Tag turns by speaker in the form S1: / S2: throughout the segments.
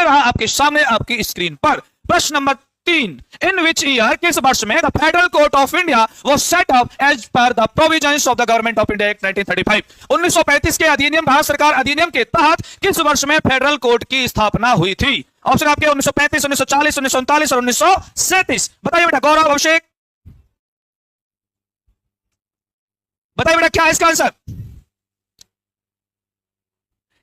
S1: रहा आपके सामने आपकी स्क्रीन पर। प्रश्न नंबर 3, इन विच ईयर, किस वर्ष में the federal court of India was set up as पर the provisions of the government of India act 1935। 1935 के अधिनियम, भारत सरकार अधिनियम के तहत किस वर्ष में फेडरल कोर्ट की स्थापना हुई थी? ऑप्शन आपके 1935, 1940, 1939 और 1937। बताइए बेटा गौरव, अभिषेक, बताइए बेटा क्या है इसका आंसर?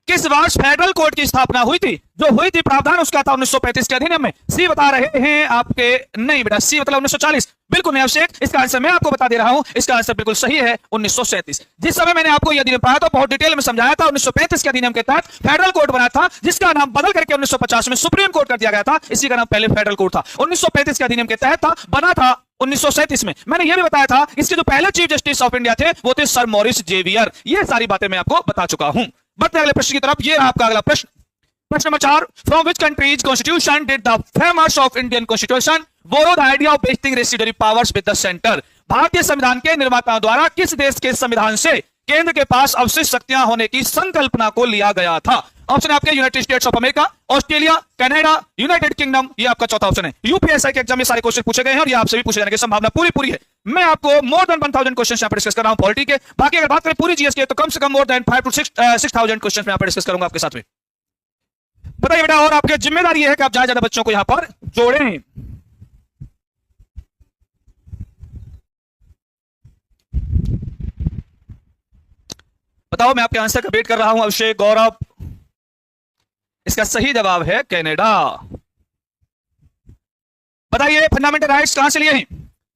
S1: किस वर्ष फेडरल कोर्ट की स्थापना हुई थी? जो हुई थी प्रावधान उसका था 1935 के अधिनियम में। सी बता रहे हैं आपके, नहीं बेटा सी मतलब 1940 बिल्कुल नहीं अभिषेक, इसका आंसर मैं आपको बता दे रहा हूं, इसका आंसर बिल्कुल सही है 1937। जिस समय मैंने आपको यह अधिनियम पढ़ाया था बहुत डिटेल में समझाया था, 1935 के अधिनियम के तहत फेडरल कोर्ट बना था, जिसका नाम बदल करके 1950 में सुप्रीम कोर्ट कर दिया गया था। इसी का नाम पहले फेडरल कोर्ट था। 1935 के अधिनियम के तहत था, बना था 1937 में। मैंने यह भी बताया था इसके जो पहले चीफ जस्टिस ऑफ इंडिया थे वो थे सर मॉरिस जेवियर। ये सारी बातें मैं आपको बता चुका हूं। बढ़ते अगले प्रश्न की तरफ। ये रहा आपका अगला प्रश्न, प्रश्न नंबर 4, from which countries constitution did the framers of Indian constitution borrow the idea of vesting residuary powers with the centre. भारतीय संविधान के निर्माताओं द्वारा किस देश के संविधान से केंद्र के पास अवशिष्ट शक्तियां होने की संकल्पना को लिया गया था? ऑप्शन आपके United states of America, Australia, Canada, United kingdom. ये आपका चौथा ऑप्शन है। यूपीएससी के एग्जाम में सारे क्वेश्चन पूछे गए हैं और ये आपसे भी पूछे जाने की संभावना पूरी है। मैं आपको मोर देन 1000 क्वेश्चन यहां पर डिस्कस कर रहा हूं पॉलिटी के। बाकी अगर बात करें पूरी जीएस की तो कम से कम मोर देन 5 to 6000 क्वेश्चन मैं यहां पर डिस्कस करूंगा आपके साथ में। बताइए बेटा, और आपकी जिम्मेदारी है कि आप ज्यादा बच्चों को यहां पर जोड़ें। बताओ, मैं आपके आंसर का वेट कर रहा हूं अभिषेक, गौरव। इसका सही जवाब है कनाडा। बताइए, फंडामेंटल राइट्स कहां से लिए हैं?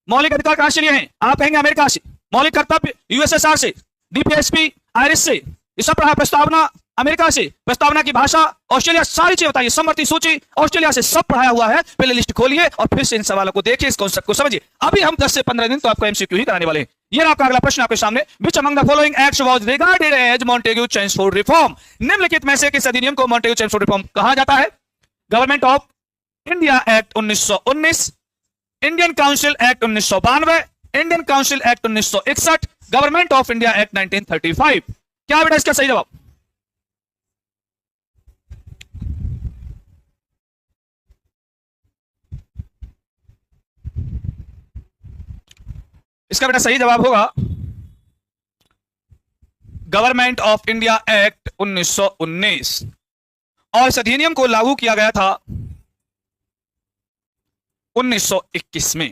S1: मौलिक अधिकार कहां से लिए हैं? आप कहेंगे अमेरिका से। मौलिक कर्तव्य यूएसएसआर से, डीपीएसपी आयरिश से, ये सब पढ़ा। प्रस्तावना अमेरिका से, प्रस्तावना की भाषा ऑस्ट्रेलिया, सारी चीज बताइए। समवर्ती सूची ऑस्ट्रेलिया से, सब पढ़ाया हुआ है। पहले लिस्ट खोलिए और फिर से इन सवालों को देखिए, इस कॉन्सेप्ट को समझिए। अभी हम 10 से 15 दिन तो आपको एमसीक्यू ही कराने वाले हैं। ये आपका अगला प्रश्न आपके सामने, which among the following acts was regarded as Montagu Chelmsford reform. निम्नलिखित में से किस अधिनियम को मॉन्टेग्यू चेम्सफोर्ड रिफॉर्म कहा जाता है? Government of India act 1919, Indian council act 1992, Indian council act 1961, government of India act 1935। क्या बेटा इसका सही जवाब? इसका बेटा सही जवाब होगा गवर्नमेंट ऑफ इंडिया एक्ट 1919। और इस अधिनियम को लागू किया गया था 1921 में।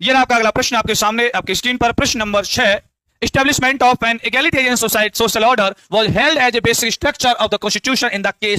S1: यह आपका अगला प्रश्न आपके सामने आपकी स्क्रीन पर। प्रश्न number 6, Establishment of an egalitarian social order was held as a basic structure of the constitution in the case